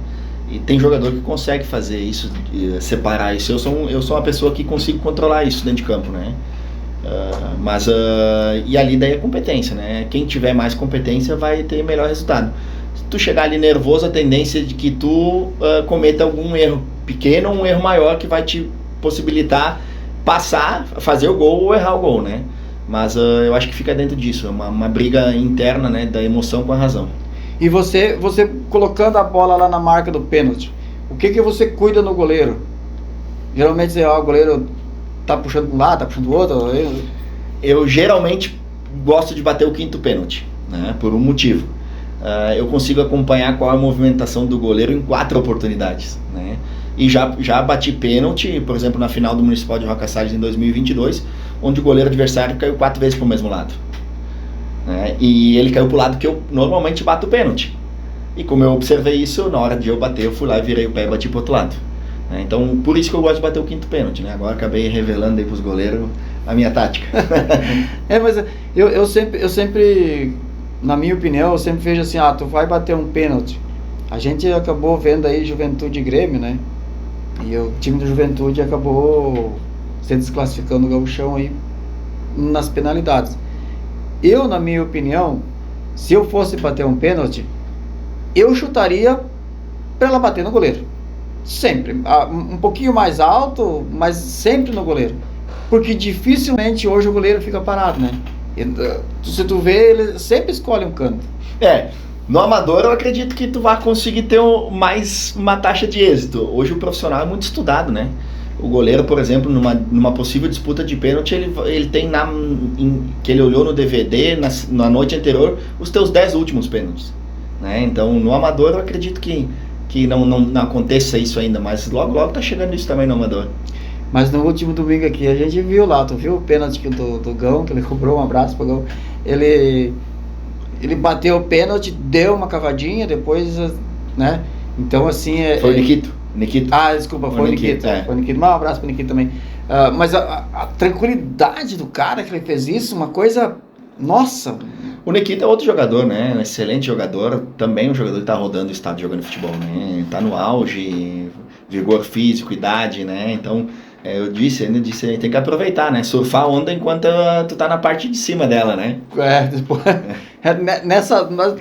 E tem jogador que consegue fazer isso, separar isso. Eu sou uma pessoa que consigo controlar isso dentro de campo, né? E ali daí é competência, né? Quem tiver mais competência vai ter melhor resultado. Se tu chegar ali nervoso, a tendência é de que tu cometa algum erro pequeno ou um erro maior que vai te possibilitar passar, fazer o gol ou errar o gol, né? Mas eu acho que fica dentro disso, é uma briga interna, né? Da emoção com a razão. E você colocando a bola lá na marca do pênalti, o que você cuida no goleiro? Geralmente o goleiro tá puxando um lado, tá puxando o outro. Eu geralmente gosto de bater o 5º pênalti, né? Por um motivo. Eu consigo acompanhar qual é a movimentação do goleiro em 4 oportunidades, né? E já bati pênalti, por exemplo, na final do Municipal de Roca Salles em 2022, onde o goleiro adversário caiu 4 vezes pro mesmo lado, né? E ele caiu pro lado que eu normalmente bato o pênalti. E como eu observei isso, na hora de eu bater, eu fui lá e virei o pé e bati pro outro lado. Então, por isso que eu gosto de bater o 5º pênalti, né? Agora acabei revelando aí pros goleiros a minha tática. Mas eu sempre, na minha opinião, eu sempre vejo assim, tu vai bater um pênalti. A gente acabou vendo aí Juventude e Grêmio, né? E o time do Juventude acabou se desclassificando o Gauchão aí nas penalidades. Eu, na minha opinião, se eu fosse bater um pênalti, eu chutaria para ela bater no goleiro. Sempre. Um pouquinho mais alto, mas sempre no goleiro. Porque dificilmente hoje o goleiro fica parado, né? Se tu vê, ele sempre escolhe um canto. No amador eu acredito que tu vai conseguir ter mais uma taxa de êxito. Hoje o profissional é muito estudado, né? O goleiro, por exemplo, numa possível disputa de pênalti, ele tem que ele olhou no DVD na noite anterior os teus 10 últimos pênaltis, né? Então no amador eu acredito que não aconteça isso ainda, mas logo tá chegando isso também no amador. Mas no último domingo aqui a gente viu lá, tu viu o pênalti do Gão, que ele cobrou, um abraço pro Gão, ele bateu o pênalti, deu uma cavadinha, depois, né, então assim... Foi o Nikito. Desculpa, foi o Nikito. Foi o Nikito, um abraço pro Nikito também. Mas a tranquilidade do cara que ele fez isso, uma coisa... Nossa! O Nikita é outro jogador, né? Um excelente jogador. Também um jogador que tá rodando o estado jogando futebol, né? Tá no auge, vigor físico, idade, né? Então, eu disse, tem que aproveitar, né? Surfar a onda enquanto tu tá na parte de cima dela, né? Depois...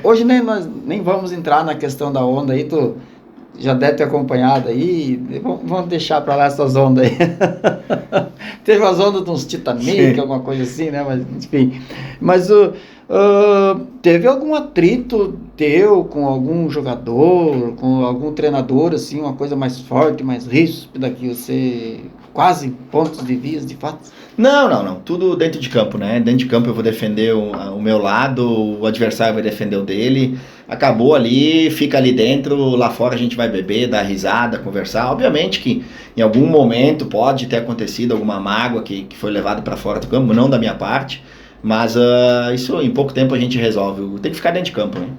hoje nós nem vamos entrar na questão da onda aí, tu já deve ter acompanhado aí, vamos deixar pra lá essas ondas aí. Teve umas ondas de uns Titanic, alguma coisa assim, né? Mas, enfim. Mas teve algum atrito teu com algum jogador, com algum treinador, assim, uma coisa mais forte, mais ríspida, que você quase em pontos de vias, de fato? Não. Tudo dentro de campo, né? Dentro de campo eu vou defender o meu lado, o adversário vai defender o dele. Acabou ali, fica ali dentro, lá fora a gente vai beber, dar risada, conversar. Obviamente que em algum momento pode ter acontecido alguma mágoa que foi levada para fora do campo, não da minha parte, mas isso em pouco tempo a gente resolve. Tem que ficar dentro de campo, né?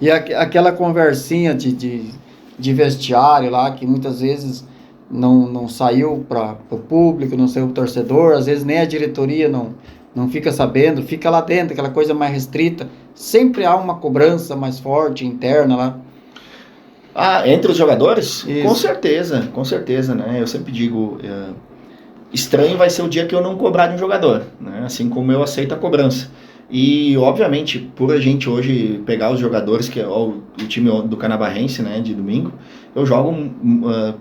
E aquela conversinha de vestiário lá, que muitas vezes não saiu para o público, não saiu para o torcedor, às vezes nem a diretoria não fica sabendo, fica lá dentro, aquela coisa mais restrita. Sempre há uma cobrança mais forte, interna lá. Entre os jogadores? Isso. Com certeza, né? Eu sempre digo, estranho vai ser o dia que eu não cobrar de um jogador, né? Assim como eu aceito a cobrança. E, obviamente, por a gente hoje pegar os jogadores, que é o time do Canabarrense, né, de domingo, eu jogo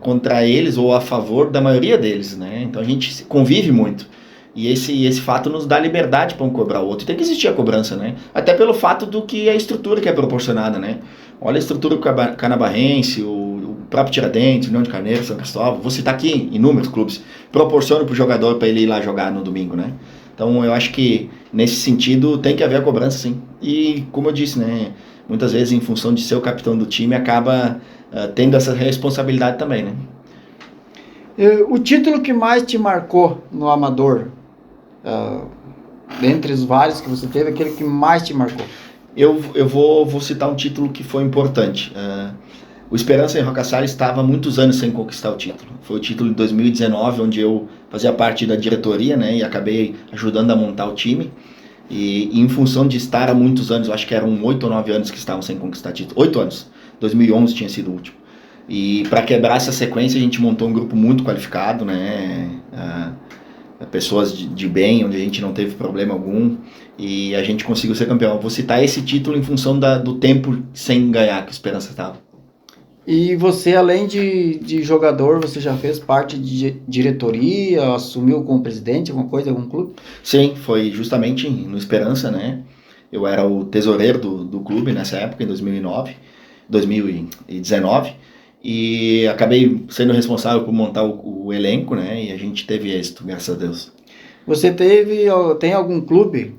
contra eles ou a favor da maioria deles, né? Então a gente convive muito. E esse fato nos dá liberdade para um cobrar o outro. Tem que existir a cobrança, né? Até pelo fato do que a estrutura que é proporcionada, né? Olha a estrutura do Canabarrense, o próprio Tiradentes, União de Carneiro, São Cristóvão. Vou citar aqui inúmeros clubes. Proporcionam para o jogador para ele ir lá jogar no domingo, né? Então eu acho que nesse sentido tem que haver a cobrança, sim. E como eu disse, né? Muitas vezes em função de ser o capitão do time acaba tendo essa responsabilidade também, né? O título que mais te marcou no Amador, dentre os vários que você teve, aquele que mais te marcou? Eu vou citar um título que foi importante. O Esperança em Rocassar estava há muitos anos sem conquistar o título. Foi o título de 2019, onde eu fazia parte da diretoria, né, e acabei ajudando a montar o time. E em função de estar há muitos anos, eu acho que eram 8 ou 9 anos que estavam sem conquistar título. 8 anos. 2011 tinha sido o último. E para quebrar essa sequência, a gente montou um grupo muito qualificado, né? Pessoas de bem, onde a gente não teve problema algum, e a gente conseguiu ser campeão. Eu vou citar esse título em função do tempo sem ganhar que o Esperança estava. E você, além de jogador, você já fez parte de diretoria, assumiu como presidente, alguma coisa, algum clube? Sim, foi justamente no Esperança, né? Eu era o tesoureiro do clube nessa época, em 2019, e acabei sendo responsável por montar o elenco, né? E a gente teve êxito, graças a Deus. Você tem algum clube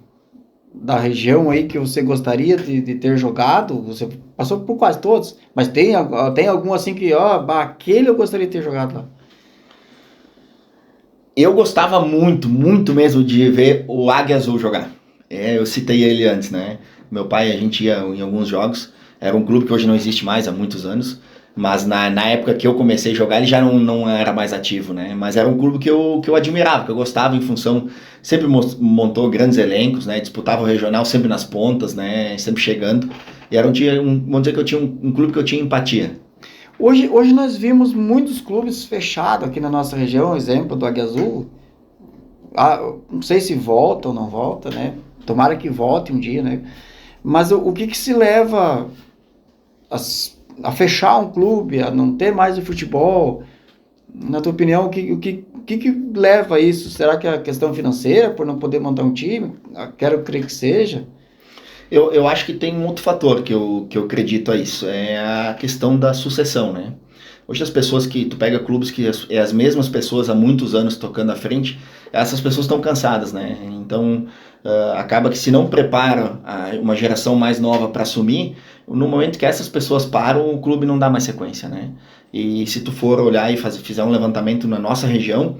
da região aí que você gostaria de ter jogado? Você passou por quase todos, mas tem algum assim que, aquele eu gostaria de ter jogado lá? Eu gostava muito, muito mesmo de ver o Águia Azul jogar. Eu citei ele antes, né? Meu pai, a gente ia em alguns jogos. Era um clube que hoje não existe mais há muitos anos. Mas na época que eu comecei a jogar, ele já não era mais ativo, né? Mas era um clube que eu admirava, que eu gostava em função... Sempre montou grandes elencos, né? Disputava o regional sempre nas pontas, né? Sempre chegando. E vamos dizer que eu tinha um clube que eu tinha empatia. Hoje nós vimos muitos clubes fechados aqui na nossa região, exemplo do Águia Azul. Não sei se volta ou não volta, né? Tomara que volte um dia, né? Mas o que se leva a fechar um clube, a não ter mais o futebol? Na tua opinião, o que leva a isso? Será que é a questão financeira, por não poder montar um time? Quero crer que seja. Eu acho que tem um outro fator que eu acredito a isso, é a questão da sucessão, né? Hoje as pessoas tu pega clubes que é as mesmas pessoas há muitos anos tocando à frente, essas pessoas estão cansadas, né? Então acaba que se não prepara uma geração mais nova para assumir, no momento que essas pessoas param, o clube não dá mais sequência, né? E se tu for olhar e fizer um levantamento na nossa região,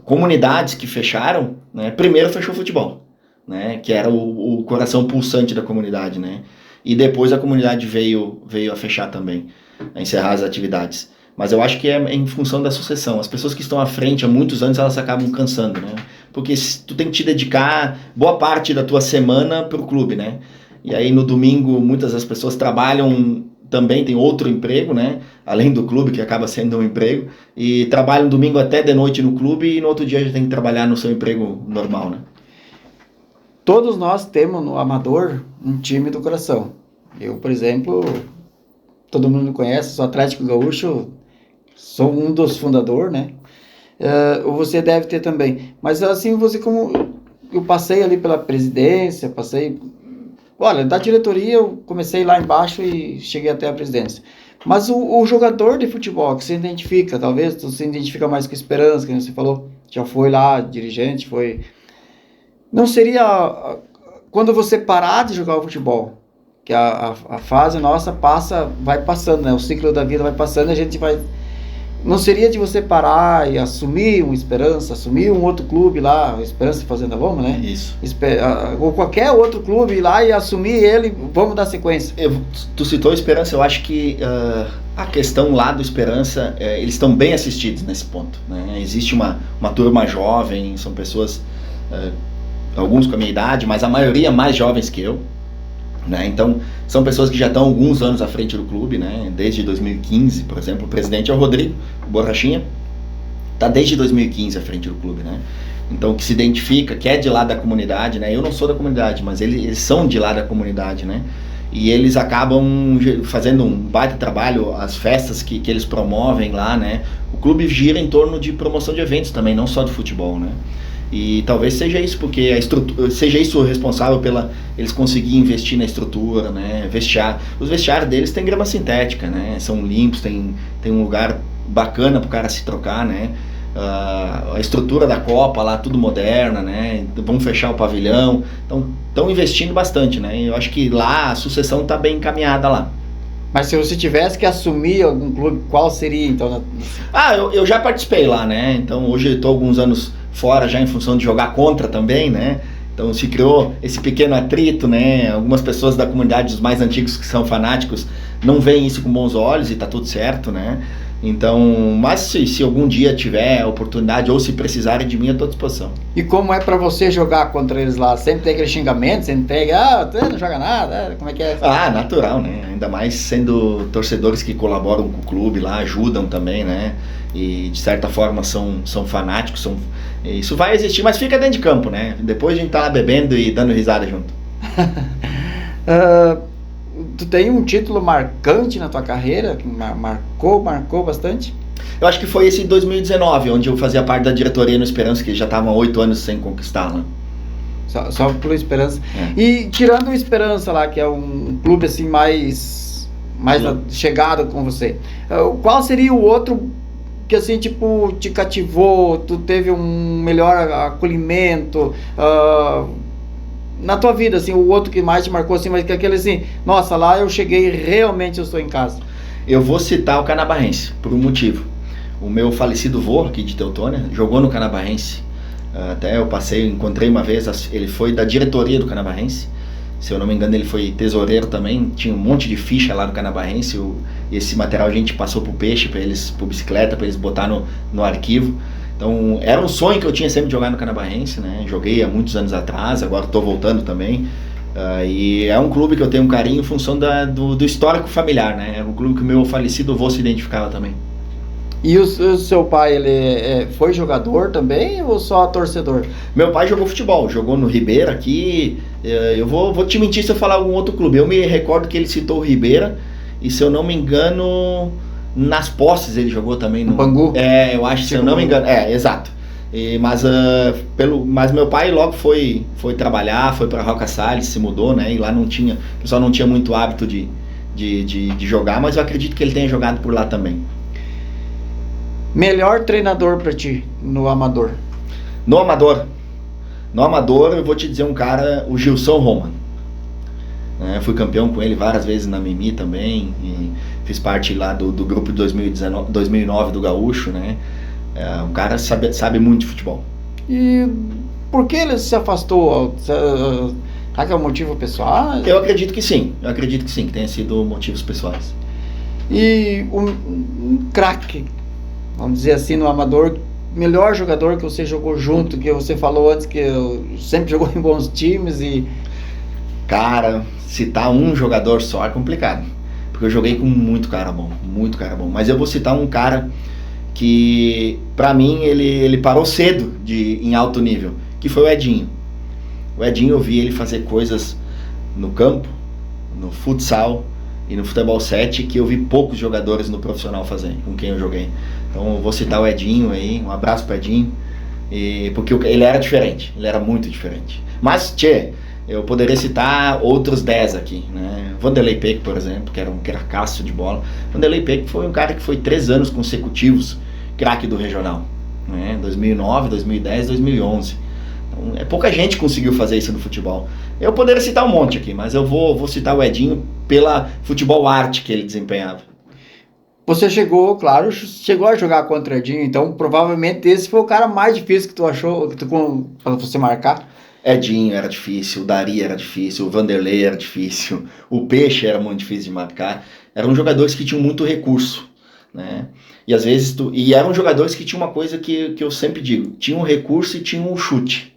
comunidades que fecharam, né? Primeiro fechou o futebol, né? Que era o coração pulsante da comunidade, né? E depois a comunidade veio a fechar também, a encerrar as atividades. Mas eu acho que é em função da sucessão. As pessoas que estão à frente há muitos anos, elas acabam cansando, né? Porque tu tem que te dedicar boa parte da tua semana pro clube, né? E aí no domingo muitas das pessoas trabalham, também tem outro emprego, né? Além do clube, que acaba sendo um emprego, e trabalham domingo até de noite no clube e no outro dia já tem que trabalhar no seu emprego normal, né? Todos nós temos no Amador um time do coração. Eu, por exemplo, todo mundo me conhece, sou Atlético Gaúcho, sou um dos fundadores, né? Você deve ter também. Mas assim, você como... Eu passei ali pela presidência, Olha, da diretoria eu comecei lá embaixo e cheguei até a presidência. Mas o jogador de futebol que se identifica, talvez tu se identifica mais com Esperança, que você falou, já foi lá, dirigente, foi... Não seria quando você parar de jogar o futebol, que a fase nossa vai passando, né? O ciclo da vida vai passando e a gente vai... Não seria de você parar e assumir um Esperança, assumir um outro clube lá, Esperança Fazenda Loma, né? Isso. Ou qualquer outro clube ir lá e assumir ele, vamos dar sequência. Tu citou Esperança, eu acho que a questão lá do Esperança, eles estão bem assistidos nesse ponto, né? Existe uma turma jovem, são pessoas, alguns com a minha idade, mas a maioria mais jovens que eu, né? Então, são pessoas que já estão alguns anos à frente do clube, né? Desde 2015, por exemplo, o presidente é o Rodrigo Borrachinha, está desde 2015 à frente do clube, né? Então, que se identifica, que é de lá da comunidade, né? Eu não sou da comunidade, mas eles são de lá da comunidade, né? E eles acabam fazendo um baita trabalho, as festas que eles promovem lá, né? O clube gira em torno de promoção de eventos também, não só de futebol, né? E talvez seja isso, porque a estrutura, seja isso responsável pela eles conseguirem investir na estrutura, né? Os vestiários deles têm grama sintética, né? São limpos, tem um lugar bacana para o cara se trocar, né? A estrutura da Copa lá, tudo moderna, né? Vão fechar o pavilhão, então estão investindo bastante, né? Eu acho que lá a sucessão está bem encaminhada lá. Mas se você tivesse que assumir algum clube, qual seria então? Eu já participei lá, né? Então hoje estou alguns anos fora já em função de jogar contra também, né? Então se criou esse pequeno atrito, né? Algumas pessoas da comunidade, os mais antigos que são fanáticos, não veem isso com bons olhos e tá tudo certo, né? Então, mas se algum dia tiver oportunidade ou se precisarem de mim, eu estou à disposição. E como é para você jogar contra eles lá? Sempre tem aquele xingamento, sempre tem, você não joga nada, como é que é? Natural, né? Ainda mais sendo torcedores que colaboram com o clube lá, ajudam também, né? E de certa forma são fanáticos, isso vai existir, mas fica dentro de campo, né? Depois a gente tá lá bebendo e dando risada junto. Tu tem um título marcante na tua carreira, que marcou bastante? Eu acho que foi esse 2019, onde eu fazia parte da diretoria no Esperança, que já estavam 8 anos sem conquistar, né? Só pelo Esperança. E tirando o Esperança lá, que é um clube assim mais chegado com você, qual seria o outro que assim, tipo, te cativou, tu teve um melhor acolhimento, na tua vida, assim, o outro que mais te marcou, assim, mas que aquele assim, nossa, lá eu cheguei, realmente eu estou em casa? Eu vou citar o Canabarrense, por um motivo. O meu falecido vô, aqui de Teutônia, jogou no Canabarrense. Até eu encontrei uma vez, ele foi da diretoria do Canabarrense. Se eu não me engano, ele foi tesoureiro também, tinha um monte de ficha lá no Canabarrense. Esse material a gente passou pro Peixe, por bicicleta, para eles botar no arquivo. Então, era um sonho que eu tinha sempre de jogar no Canabarrense, né? Joguei há muitos anos atrás, agora estou voltando também. E é um clube que eu tenho um carinho em função do histórico familiar, né? É um clube que o meu falecido avô se identificava também. E o seu pai, ele foi jogador também ou só torcedor? Meu pai jogou futebol, jogou no Ribeira aqui. Eu vou te mentir se eu falar algum outro clube. Eu me recordo que ele citou o Ribeira e, se eu não me engano, nas Posses ele jogou também no Bangu? Eu acho, se eu não me engano. Exato. Mas meu pai logo foi trabalhar, foi para Roca Salles, se mudou, né? E lá o pessoal não tinha muito hábito de jogar, mas eu acredito que ele tenha jogado por lá também. Melhor treinador para ti no amador? No amador eu vou te dizer um cara, o Gilson Roman. Fui campeão com ele várias vezes na Mimi também, e fiz parte lá do grupo de 2009 do Gaúcho, né? Um cara sabe muito de futebol. E por que ele se afastou? Será que é um motivo pessoal? Eu acredito que sim, que tenha sido motivos pessoais. E um craque, vamos dizer assim, no amador, melhor jogador que você jogou junto, que você falou antes que sempre jogou em bons times e... Cara, citar um jogador só é complicado, porque eu joguei com muito cara bom, mas eu vou citar um cara que, pra mim, ele parou cedo em alto nível, que foi o Edinho. O Edinho, eu vi ele fazer coisas no campo, no futsal e no futebol 7 que eu vi poucos jogadores no profissional fazer, com quem eu joguei. Então eu vou citar o Edinho aí, um abraço pro Edinho, porque ele era diferente, ele era muito diferente. Mas, eu poderia citar outros 10 aqui, né? Vanderlei Peck, por exemplo, que era um cracaço de bola. Vanderlei Peck foi um cara que foi 3 anos consecutivos craque do regional, né? 2009, 2010, 2011. Então, pouca gente conseguiu fazer isso no futebol. Eu poderia citar um monte aqui, mas eu vou citar o Edinho pela futebol arte que ele desempenhava. Você chegou a jogar contra o Edinho, então provavelmente esse foi o cara mais difícil que tu achou para você marcar. Edinho era difícil, o Dari era difícil, o Vanderlei era difícil, o Peixe era muito difícil de marcar. Eram jogadores que tinham muito recurso, né? E às vezes eram jogadores que tinham uma coisa que eu sempre digo, tinham um recurso e tinham um chute.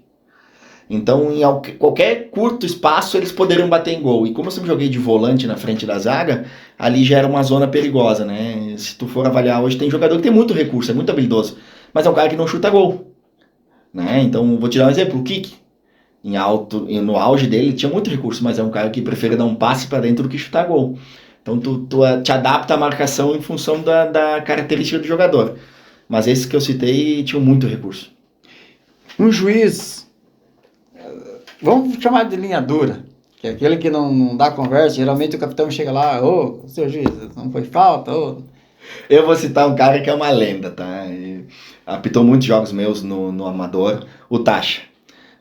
Então, em qualquer curto espaço, eles poderiam bater em gol. E como eu sempre joguei de volante na frente da zaga, ali já era uma zona perigosa, né? Se tu for avaliar hoje, tem jogador que tem muito recurso, é muito habilidoso, mas é um cara que não chuta gol, né? Então, vou te dar um exemplo, o Kik, no auge dele, tinha muito recurso, mas é um cara que prefere dar um passe para dentro do que chutar gol. Então, tu te adapta à marcação em função da característica do jogador. Mas esses que eu citei tinham muito recurso. Um juiz, vamos chamar de linha dura, que é aquele que não dá conversa. Geralmente o capitão chega lá, seu juiz, não foi falta, Eu vou citar um cara que é uma lenda, tá? Apitou muitos jogos meus no Amador, o Tacha.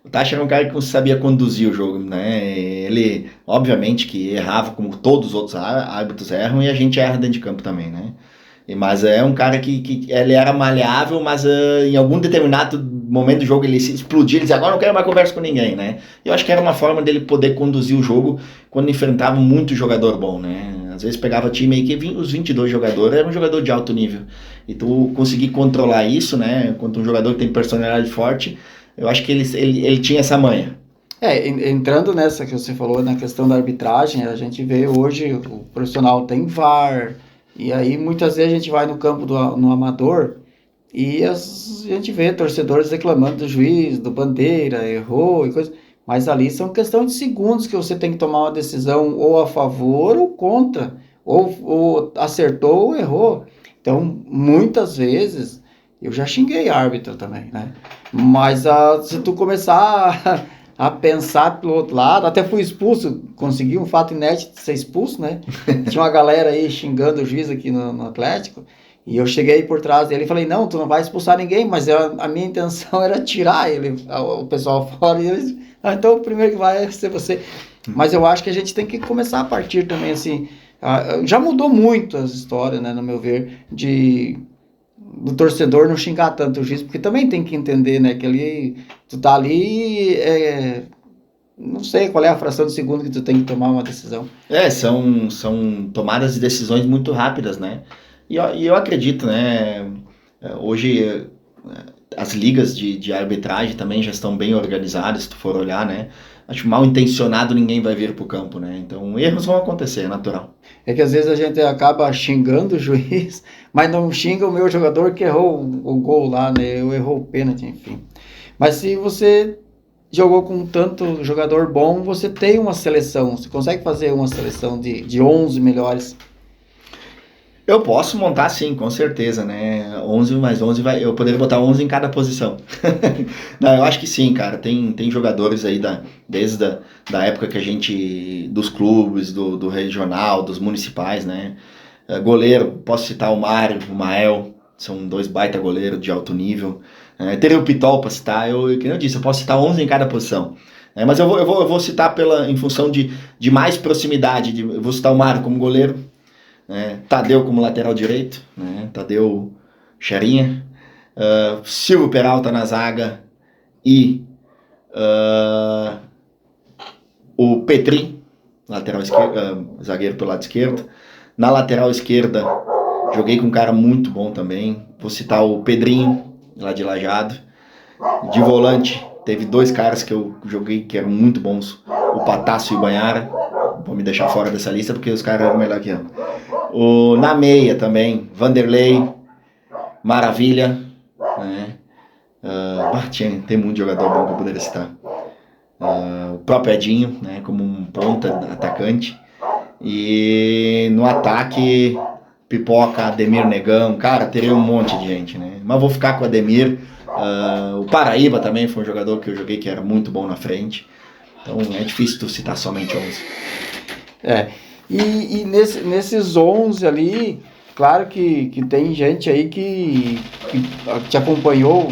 O Tacha era um cara que sabia conduzir o jogo, né? Ele, obviamente, que errava como todos os outros árbitros erram, e a gente erra dentro de campo também, né? Mas é um cara que ele era maleável, mas em algum determinado momento do jogo ele se explodia, ele dizia, agora não quero mais conversa com ninguém, né? Eu acho que era uma forma dele poder conduzir o jogo quando enfrentava muito jogador bom, né? Às vezes pegava time aí que vinha os 22 jogadores, era um jogador de alto nível. E tu conseguir controlar isso, né? Quanto um jogador que tem personalidade forte, eu acho que ele tinha essa manha. Entrando nessa que você falou, na questão da arbitragem, a gente vê hoje o profissional tem VAR, e aí muitas vezes a gente vai no campo no amador e a gente vê torcedores reclamando do juiz, do bandeira, errou e coisa, mas ali são questão de segundos que você tem que tomar uma decisão ou a favor ou contra, ou acertou ou errou. Então, muitas vezes, eu já xinguei árbitro também, né? Mas se tu começar a pensar pelo outro lado, até fui expulso, consegui um fato inédito de ser expulso, né? Tinha uma galera aí xingando o juiz aqui no Atlético, e eu cheguei por trás dele e falei, não, tu não vai expulsar ninguém, mas a minha intenção era tirar o pessoal fora, e eles, então o primeiro que vai ser você. Mas eu acho que a gente tem que começar a partir também, assim, já mudou muito as histórias, né, no meu ver, do torcedor não xingar tanto o juiz, porque também tem que entender, né, que tu tá ali, não sei qual é a fração de segundo que tu tem que tomar uma decisão. São tomadas de decisões muito rápidas, né? E eu acredito, né, hoje as ligas de arbitragem também já estão bem organizadas, se tu for olhar, né? Acho mal intencionado ninguém vai vir pro campo, né? Então erros vão acontecer, é natural. É que às vezes a gente acaba xingando o juiz, mas não xinga o meu jogador que errou o gol lá, né? Eu errou o pênalti, enfim. Mas se você jogou com tanto jogador bom, você tem uma seleção, você consegue fazer uma seleção de 11 melhores. Eu posso montar sim, com certeza, né? 11 mais 11, eu poderia botar 11 em cada posição. Não, eu acho que sim, cara. Tem jogadores aí desde da época que a gente, dos clubes, do regional, dos municipais, né? Goleiro, posso citar o Mário, o Mael, são dois baita goleiros de alto nível. Teria o Pitol para citar, como eu disse, eu posso citar 11 em cada posição. Mas eu vou citar em função de mais proximidade. Eu vou citar o Mário como goleiro, Tadeu como lateral direito, Tadeu Charinha, Silvio Peralta na zaga e o Petri, lateral esquerdo, zagueiro pelo lado esquerdo. Na lateral esquerda joguei com um cara muito bom também, vou citar o Pedrinho lá de Lajado. De volante teve dois caras que eu joguei que eram muito bons, o Patácio e o Banhara. Vou me deixar fora dessa lista porque os caras eram melhor que eu. Na meia também, Vanderlei, Maravilha, né? Tem muito jogador bom que eu poderia citar. O próprio Edinho, né? Como um ponta atacante. E no ataque, Pipoca, Ademir Negão, cara, teria um monte de gente, né? Mas vou ficar com o Ademir. O Paraíba também foi um jogador que eu joguei que era muito bom na frente. Então é difícil tu citar somente 11. E nesses 11 ali, claro que tem gente aí que te acompanhou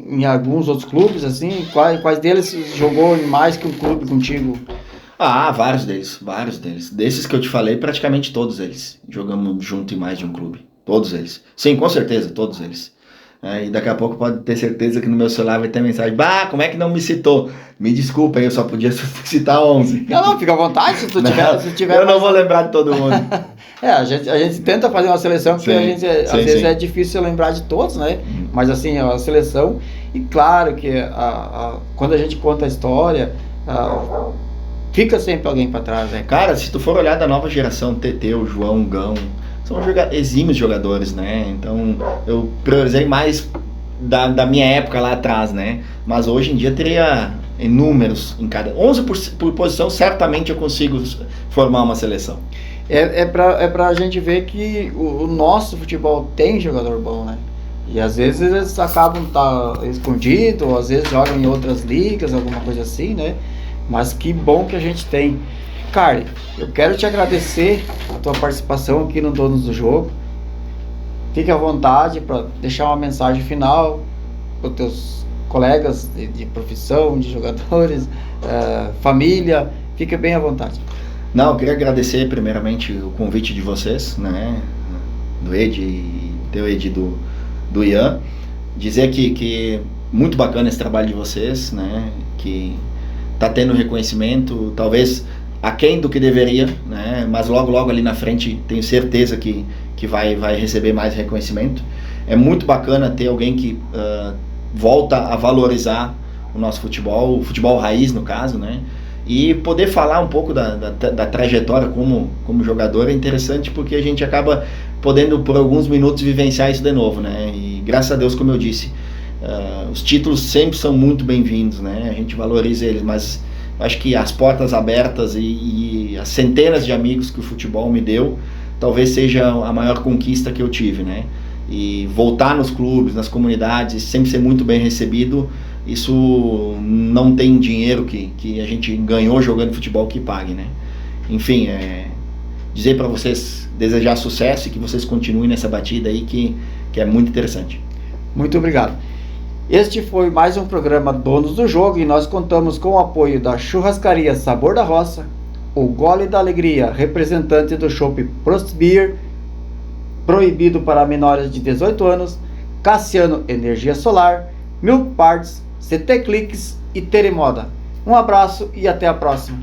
em alguns outros clubes, assim, quais deles jogou mais que um clube contigo? Vários deles. Desses que eu te falei, praticamente todos eles. Jogamos junto em mais de um clube. Todos eles. Sim, com certeza, todos eles. E daqui a pouco pode ter certeza que no meu celular vai ter mensagem, como é que não me citou? Me desculpa, eu só podia citar 11. Não, fica à vontade se tu tiver. Eu não vou lembrar de todo mundo. A gente tenta fazer uma seleção, porque às vezes é difícil lembrar de todos, né? Mas assim, a seleção. E claro que quando a gente conta a história, fica sempre alguém para trás, né? Cara, se tu for olhar da nova geração, Teteu, João, Gão, são exímios jogadores, né? Então eu priorizei mais da minha época lá atrás, né? Mas hoje em dia teria inúmeros em cada 11 por posição, certamente eu consigo formar uma seleção. É pra gente ver que o nosso futebol tem jogador bom, né? E às vezes eles acabam escondidos, ou às vezes jogam em outras ligas, alguma coisa assim, né? Mas que bom que a gente tem. Carly, eu quero te agradecer a tua participação aqui no Donos do Jogo. Fique à vontade para deixar uma mensagem final para os teus colegas de profissão, de jogadores, família. Fique bem à vontade. Não, eu queria agradecer primeiramente o convite de vocês, né? Do Ed e teu Ed do Ian. Dizer que muito bacana esse trabalho de vocês, né? Que tá tendo reconhecimento, talvez aquém do que deveria, né? Mas logo ali na frente tenho certeza que vai receber mais reconhecimento. É muito bacana ter alguém que volta a valorizar o nosso futebol, o futebol raiz no caso, né? E poder falar um pouco da trajetória como jogador é interessante, porque a gente acaba podendo por alguns minutos vivenciar isso de novo, né? E graças a Deus, como eu disse, os títulos sempre são muito bem-vindos, né? A gente valoriza eles, mas acho que as portas abertas e as centenas de amigos que o futebol me deu, talvez seja a maior conquista que eu tive, né? E voltar nos clubes, nas comunidades, sempre ser muito bem recebido, isso não tem dinheiro que a gente ganhou jogando futebol que pague, né? Enfim, dizer para vocês, desejar sucesso e que vocês continuem nessa batida aí que é muito interessante. Muito obrigado. Este foi mais um programa Donos do Jogo e nós contamos com o apoio da Churrascaria Sabor da Roça, o Gole da Alegria, representante do Chopp Prost Beer, proibido para menores de 18 anos, Cassiano Energia Solar, Milk Parts, CT Cliques e Teremoda. Um abraço e até a próxima.